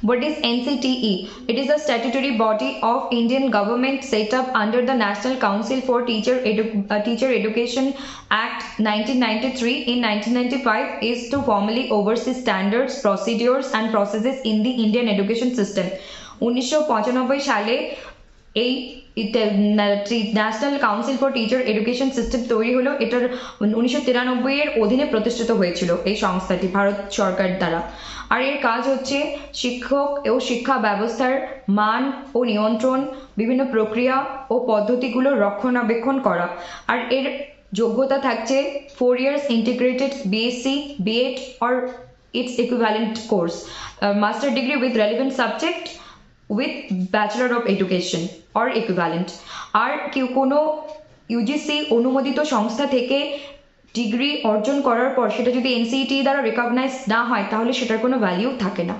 What is NCTE? It is a statutory body of Indian government set up under the National Council for Teacher Education Act 1993. In 1995 is to formally oversee standards, procedures and processes in the Indian education system. 1995 সালে এই national council for teacher education system তৈরি হলো। এটার 1993 এর অধীনে প্রতিষ্ঠিত হয়েছিল এই সংস্থাটি ভারত সরকার দ্বারা। আর এর কাজ হচ্ছে শিক্ষক ও শিক্ষা ব্যবস্থার মান ও নিয়ন্ত্রণ, বিভিন্ন প্রক্রিয়া ও পদ্ধতিগুলো রক্ষণাবেক্ষণ করা। আর এর যোগ্যতা থাকছে 4 years integrated BSc, BEd or its equivalent course, master degree with relevant subject with Bachelor of Education or equivalent। আর কেউ কোনো ইউজিসি অনুমোদিত সংস্থা থেকে ডিগ্রি অর্জন করার পর সেটা যদি এনসিইটি দ্বারা রেকগনাইজ না হয় তাহলে সেটার কোনো ভ্যালিউ থাকে না।